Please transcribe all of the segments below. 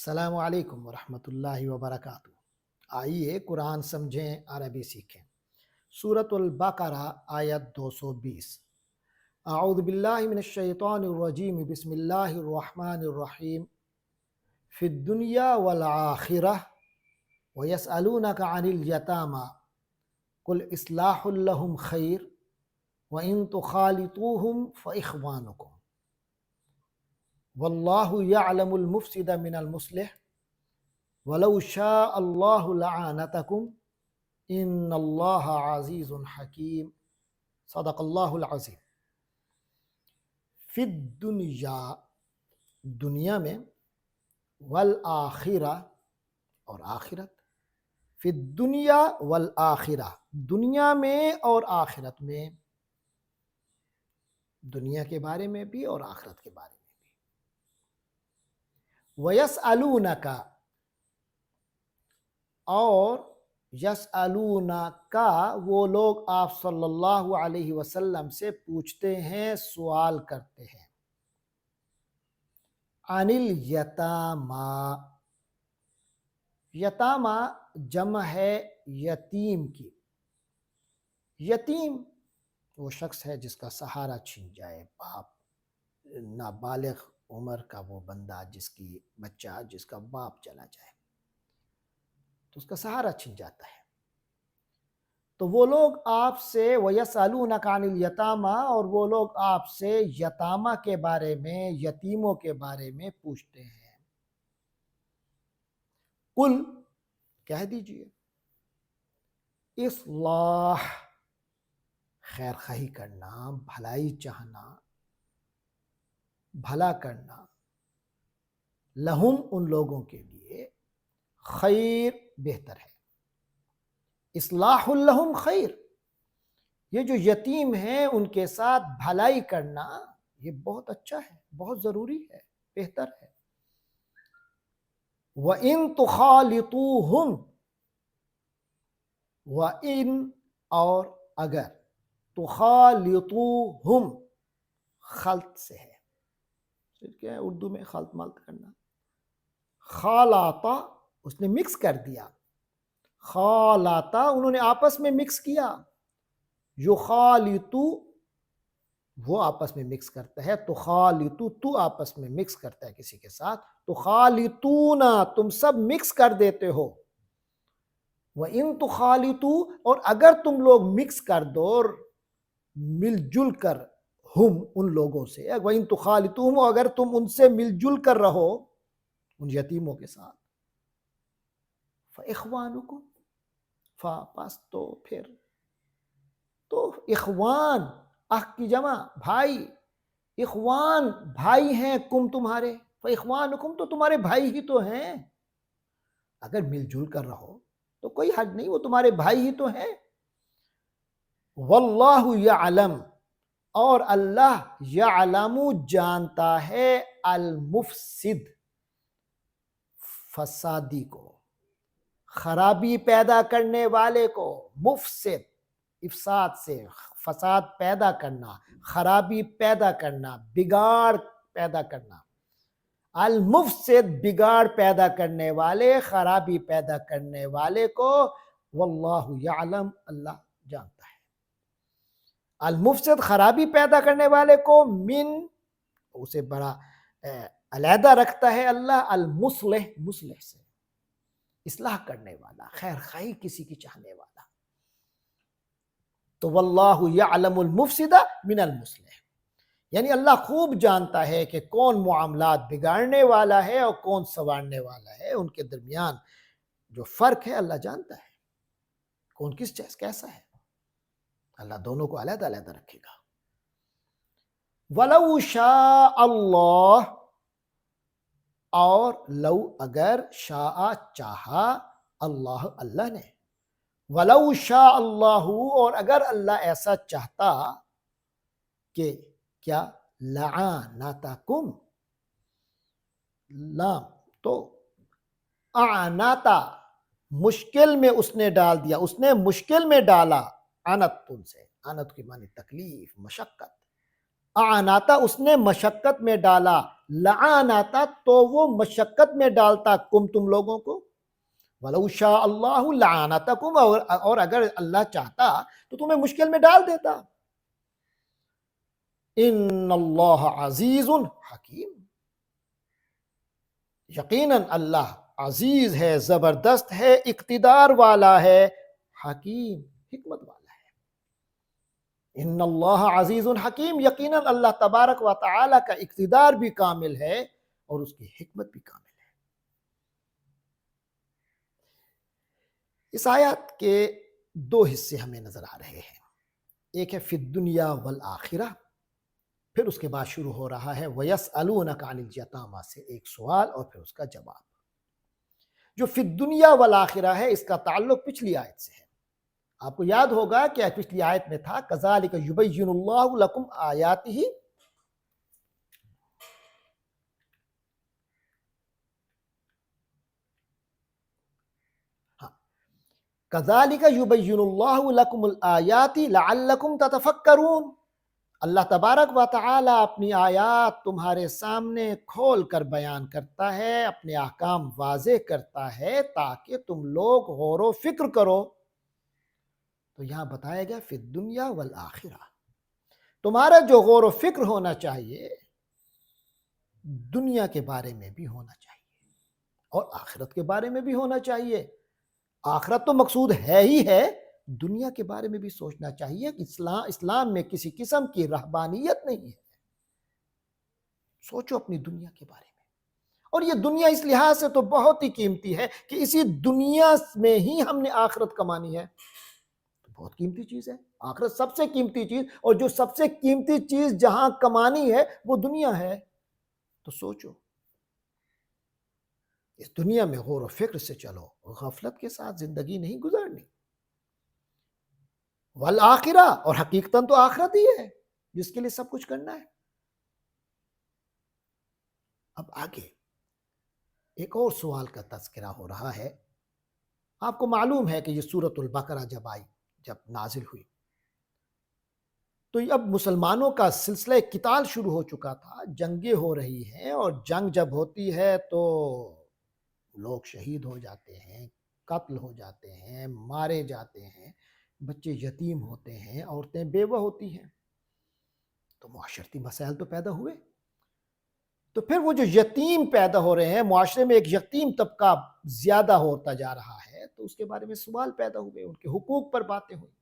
السلام علیکم ورحمۃ اللہ وبرکاتہ۔ آئیے قرآن سمجھیں، عربی سیکھیں۔ سورۃ البقرہ آیت 220۔ اعوذ باللہ من الشیطان الرجیم، بسم اللہ الرحمن الرحیم۔ فی الدنیا والآخرہ ویسألونک عن الیتامی قل اصلاح لہم خیر وان تخالطوہم فاخوانکم واللہ یعلم المفسد من المصلح ولو شاء اللہ لعنتکم ان اللہ عزیز حکیم۔ صدق اللہ العظیم۔ فی الدنیا، دنیا میں، والآخرہ اور آخرت۔ فی الدنیا والآخرہ، دنیا میں اور آخرت میں، دنیا کے بارے میں بھی اور آخرت کے بارے میں بھی۔ وَيَسْأَلُونَكَ، اور یسألونکا، وہ لوگ آپ صلی اللہ علیہ وسلم سے پوچھتے ہیں، سوال کرتے ہیں۔ عن الیتامی، یتامی جمع ہے یتیم کی۔ یتیم وہ شخص ہے جس کا سہارا چھن جائے، باپ، نابالغ عمر کا وہ بندہ جس کی بچہ جس کا باپ چلا جائے تو اس کا سہارا چھن جاتا ہے۔ تو وہ لوگ آپ سے وَيَسْأَلُونَكَ عَنِ الْيَتَامَى، اور وہ لوگ آپ سے یتامہ کے بارے میں، یتیموں کے بارے میں پوچھتے ہیں۔ قل، کہہ دیجئے، اصلاح، خیر خواہی کرنا، بھلائی چاہنا، بھلا کرنا، لہم، ان لوگوں کے لیے، خیر، بہتر ہے۔ اصلاح لہم خیر، یہ جو یتیم ہیں ان کے ساتھ بھلائی کرنا یہ بہت اچھا ہے، بہت ضروری ہے، بہتر ہے۔ وَإِن تُخَالِطُوهُمْ، وَإِن، اور اگر، تُخَالِطُوهُمْ، خلط سے ہے، کیا ہے اردو میں خلط ملط کرنا، خالاطہ، اس نے مکس کر دیا، خالاطہ، انہوں نے آپس میں مکس کیا، یخالطو، وہ آپس میں مکس کرتا ہے، تخالطو، تو آپس میں مکس کرتا ہے کسی کے ساتھ، تخالطونا، تم سب مکس کر دیتے ہو۔ وَإِن تُخَالِطُوا، اور اگر تم لوگ مکس کر دو، مل جل کر، ہم، ان لوگوں سے، وَإِن تُخَالِطُوهُمْ، اگر تم ان سے مل جل کر رہو، ان یتیموں کے ساتھ، فَإِخْوَانُكُمْ، پس تو پھر، تو اخوان، اخ کی جمع بھائی، اخوان بھائی ہیں، کم تمہارے، فَإِخْوَانُكُمْ، تو تمہارے بھائی ہی تو ہیں، اگر مل جل کر رہو تو کوئی حد نہیں، وہ تمہارے بھائی ہی تو ہیں۔ واللہ یعلم، اور اللہ یعلم، جانتا ہے، المفسد، فسادی کو، خرابی پیدا کرنے والے کو، مفسد، افساد سے، فساد پیدا کرنا، خرابی پیدا کرنا، بگاڑ پیدا کرنا، المفسد، بگاڑ پیدا کرنے والے، خرابی پیدا کرنے والے کو، واللہ یعلم، اللہ جانتا ہے۔ المفسد، خرابی پیدا کرنے والے کو، من، اسے بڑا علیحدہ رکھتا ہے اللہ، المصلح، مصلح سے، اصلاح کرنے والا، خیر خواہی کسی کی چاہنے والا۔ تو واللہ یعلم المفسد من المصلح، یعنی اللہ خوب جانتا ہے کہ کون معاملات بگاڑنے والا ہے اور کون سنوارنے والا ہے، ان کے درمیان جو فرق ہے اللہ جانتا ہے، کون کس چیز کیسا ہے، اللہ دونوں کو علیحدہ علیحدہ رکھے گا۔ وَلَوْ شَاءَ اللہ، اور لو، اگر، شاء، چاہا، اللہ، اللہ نے، وَلَوْ شَاءَ اللہ، اور اگر اللہ ایسا چاہتا کہ کیا، لَعَانَتَكُمْ، لام تو اعناتا، مشکل میں اس نے ڈال دیا، اس نے مشکل میں ڈالا، عنت، تم سے، عنت کی معنی تکلیف، مشقت، اعناتا، اس نے مشقت میں ڈالا، لعانتا تو وہ مشقت میں ڈالتا کم تم لوگوں کو، وَلَوْ شَاءَ اللَّهُ لَعَانَتَكُمْ اور اگر اللہ چاہتا تو تمہیں مشکل میں ڈال دیتا۔ ان اللہ عزیز حکیم، یقیناً اللہ عزیز ہے، زبردست ہے، اقتدار والا ہے، حکیم حکمت والا ہے۔ ان اللہ عزیز حکیم، یقیناً اللہ تبارک و تعالی کا اقتدار بھی کامل ہے اور اس کی حکمت بھی کامل ہے۔ اس آیات کے دو حصے ہمیں نظر آ رہے ہیں، ایک ہے فی الدنیا والآخرہ، پھر اس کے بعد شروع ہو رہا ہے وَيَسْأَلُونَكَ عَنِ الْيَتَامَى سے ایک سوال اور پھر اس کا جواب۔ جو فی الدنیا والآخرہ ہے اس کا تعلق پچھلی آیت سے ہے۔ آپ کو یاد ہوگا کہ پچھلی آیت میں تھا کَذَلِكَ يُبَيِّنُ اللَّهُ لَكُمْ آیَاتِهِ، كَذَلِكَ يُبَيِّنُ اللَّهُ لَكُمُ الْآيَاتِ لَعَلَّكُمْ تَتَفَكَّرُونَ، اللہ تبارک و تعالی اپنی آیات تمہارے سامنے کھول کر بیان کرتا ہے، اپنے احکام واضح کرتا ہے تاکہ تم لوگ غور و فکر کرو۔ تو یہاں بتایا گیا فی الدنیا والآخرہ، تمہارا جو غور و فکر ہونا چاہیے دنیا کے بارے میں بھی ہونا چاہیے اور آخرت کے بارے میں بھی ہونا چاہیے۔ آخرت تو مقصود ہے ہی ہے، دنیا کے بارے میں بھی سوچنا چاہیے کہ اسلام میں کسی قسم کی رہبانیت نہیں ہے۔ سوچو اپنی دنیا کے بارے میں، اور یہ دنیا اس لحاظ سے تو بہت ہی قیمتی ہے کہ اسی دنیا میں ہی ہم نے آخرت کمانی ہے، بہت قیمتی چیز ہے آخرت، سب سے قیمتی چیز، اور جو سب سے قیمتی چیز جہاں کمانی ہے وہ دنیا ہے۔ تو سوچو اس دنیا میں غور و فکر سے چلو، غفلت کے ساتھ زندگی نہیں گزارنی۔ والآخرہ، اور حقیقتاً تو آخرت ہی ہے جس کے لیے سب کچھ کرنا ہے۔ اب آگے ایک اور سوال کا تذکرہ ہو رہا ہے۔ آپ کو معلوم ہے کہ یہ سورۃ البقرہ جب نازل ہوئی تو اب مسلمانوں کا سلسلہ قتال شروع ہو چکا تھا، جنگیں ہو رہی ہیں، اور جنگ جب ہوتی ہے تو لوگ شہید ہو جاتے ہیں، قتل ہو جاتے ہیں، مارے جاتے ہیں، بچے یتیم ہوتے ہیں، عورتیں بیوہ ہوتی ہیں، تو معاشرتی مسائل تو پیدا ہوئے۔ تو پھر وہ جو یتیم پیدا ہو رہے ہیں، معاشرے میں ایک یتیم طبقہ زیادہ ہوتا جا رہا ہے، تو اس کے بارے میں سوال پیدا ہوئے، ان کے حقوق پر باتیں ہوئی۔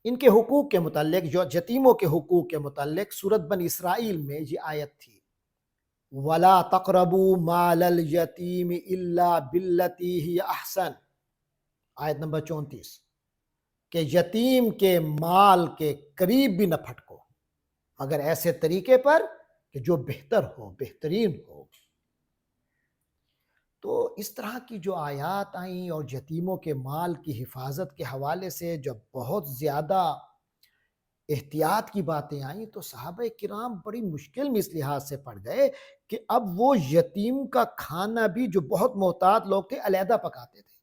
ان کے حقوق کے متعلق، جو یتیموں کے حقوق کے متعلق سورۃ بنی اسرائیل میں یہ آیت تھی، وَلَا تَقْرَبُوا مَالَ الْيَتِيمِ إِلَّا بِالَّتِي هِيَ أَحْسَنُ، آیت نمبر 34، کہ یتیم کے مال کے قریب بھی نہ پھٹکو مگر ایسے طریقے پر کہ جو بہتر ہو، بہترین ہو۔ تو اس طرح کی جو آیات آئیں اور یتیموں کے مال کی حفاظت کے حوالے سے جب بہت زیادہ احتیاط کی باتیں آئیں تو صحابہ کرام بڑی مشکل میں اس لحاظ سے پڑ گئے کہ اب وہ یتیم کا کھانا بھی، جو بہت محتاط لوگ تھے، علیحدہ پکاتے تھے،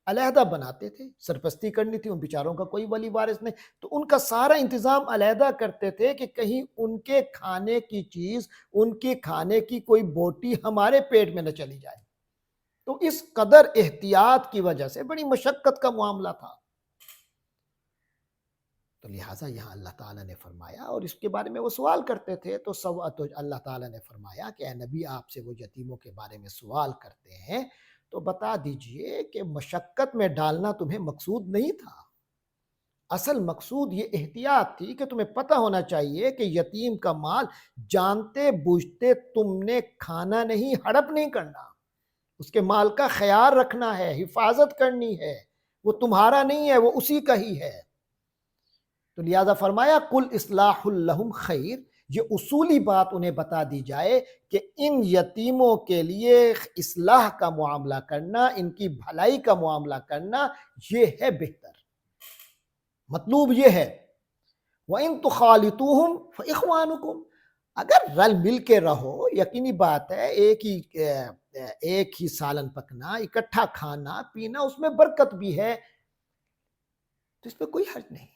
علیحدہ بناتے تھے، سرپرستی کرنی تھی، ان بیچاروں کا کوئی ولی وارث نہیں، تو ان کا سارا انتظام علیحدہ کرتے تھے کہ کہیں ان کے کھانے کی چیز، ان کے کھانے کی کوئی بوٹی ہمارے پیٹ میں نہ چلی جائے۔ تو اس قدر احتیاط کی وجہ سے بڑی مشقت کا معاملہ تھا۔ تو لہٰذا یہاں اللہ تعالیٰ نے فرمایا، اور اس کے بارے میں وہ سوال کرتے تھے، تو اللہ تعالیٰ نے فرمایا کہ اے نبی، آپ سے وہ یتیموں کے بارے میں سوال کرتے ہیں تو بتا دیجئے کہ مشقت میں ڈالنا تمہیں مقصود نہیں تھا، اصل مقصود یہ احتیاط تھی کہ تمہیں پتہ ہونا چاہیے کہ یتیم کا مال جانتے بوجھتے تم نے کھانا نہیں، ہڑپ نہیں کرنا، اس کے مال کا خیال رکھنا ہے، حفاظت کرنی ہے، وہ تمہارا نہیں ہے، وہ اسی کا ہی ہے۔ تو لہذا فرمایا کل اصلاح لہم خیر، یہ اصولی بات انہیں بتا دی جائے کہ ان یتیموں کے لیے اصلاح کا معاملہ کرنا، ان کی بھلائی کا معاملہ کرنا، یہ ہے بہتر۔ مطلوب یہ ہے وَإِن تُخَالِطُوهُمْ فَإِخْوَانُكُمْ، اگر رل مل کے رہو، یقینی بات ہے ایک ہی سالن پکنا، اکٹھا کھانا پینا، اس میں برکت بھی ہے، تو اس میں کوئی حرج نہیں۔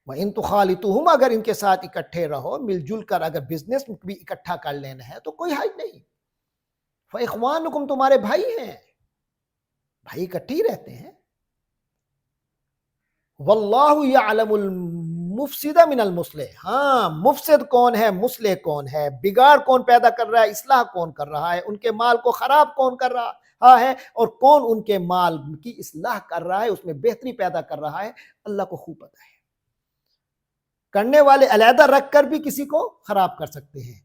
وَإِن تُخَالِطُوهُمْ اگر ان کے ساتھ اکٹھے رہو، مل جل کر اگر بزنس بھی اکٹھا کر لینا ہے تو کوئی حرج نہیں. فَإِخْوَانُكُمْ تمہارے بھائی ہیں، بھائی اکٹھے ہی رہتے ہیں. واللہ یعلم المفسد من المصلح، ہاں مفسد کون ہے، مصلح کون ہے، بگاڑ کون پیدا کر رہا ہے، اصلاح کون کر رہا ہے، ان کے مال کو خراب کون کر رہا ہے، اور کون ان کے مال کی اصلاح کر رہا ہے، اس میں بہتری پیدا کر رہا ہے، اللہ کو خوب پتہ ہے. کرنے والے علیحدہ رکھ کر بھی کسی کو خراب کر سکتے ہیں،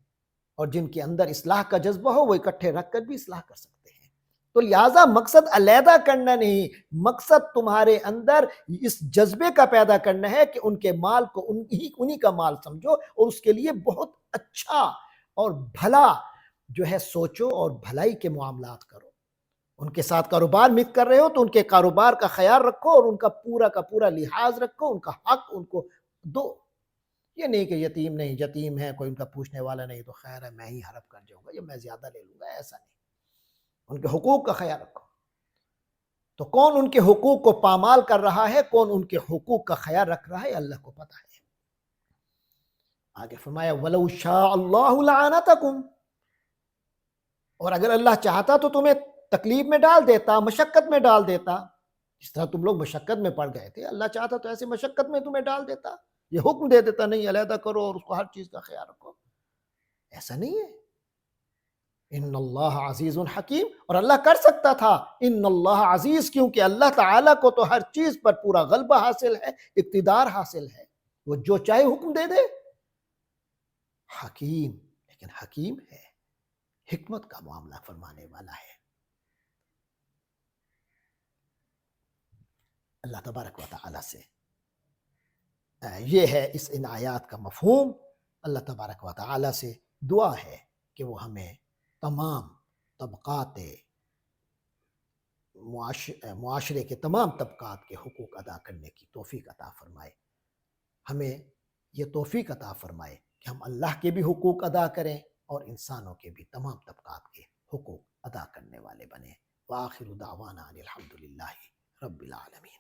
اور جن کے اندر اصلاح کا جذبہ ہو وہ اکٹھے رکھ کر بھی اصلاح کر سکتے ہیں. تو لہٰذا مقصد علیحدہ کرنا نہیں، مقصد تمہارے اندر اس جذبے کا پیدا کرنا ہے کہ ان کے مال کو انہی کا مال سمجھو، اور اس کے لیے بہت اچھا اور بھلا جو ہے سوچو اور بھلائی کے معاملات کرو. ان کے ساتھ کاروبار مت کر رہے ہو تو ان کے کاروبار کا خیال رکھو اور ان کا پورا لحاظ رکھو، ان کا حق ان کو دو. یہ نہیں کہ یتیم نہیں، یتیم ہے کوئی ان کا پوچھنے والا نہیں تو خیر ہے میں ہی ہڑپ کر جاؤں گا یا میں زیادہ لے لوں گا، ایسا نہیں. ان کے حقوق کا خیال رکھو. تو کون ان کے حقوق کو پامال کر رہا ہے، کون ان کے حقوق کا خیال رکھ رہا ہے، اللہ کو پتہ ہے. آگے فرمایا وَلَوْ شَاءَ اللَّهُ لَعَانَتَكُمْ، اور اگر اللہ چاہتا تو تمہیں تکلیف میں ڈال دیتا، مشقت میں ڈال دیتا. جس طرح تم لوگ مشقت میں پڑ گئے تھے، اللہ چاہتا تو ایسے مشقت میں تمہیں ڈال دیتا، یہ حکم دے دیتا نہیں علیحدہ کرو اور اس کو ہر چیز کا خیال رکھو. ایسا نہیں ہے. ان اللہ عزیز حکیم، اور اللہ کر سکتا تھا. ان اللہ عزیز کیونکہ اللہ تعالیٰ کو تو ہر چیز پر پورا غلبہ حاصل ہے، اقتدار حاصل ہے، وہ جو چاہے حکم دے دے. حکیم، لیکن حکیم ہے، حکمت کا معاملہ فرمانے والا ہے. اللہ تبارک و تعالیٰ سے یہ ہے اس ان آیات کا مفہوم. اللہ تبارک و تعالیٰ سے دعا ہے کہ وہ ہمیں تمام طبقات معاشرے کے تمام طبقات کے حقوق ادا کرنے کی توفیق عطا فرمائے. ہمیں یہ توفیق عطا فرمائے کہ ہم اللہ کے بھی حقوق ادا کریں اور انسانوں کے بھی تمام طبقات کے حقوق ادا کرنے والے بنیں. وآخر دعوانا الحمدللہ رب العالمین.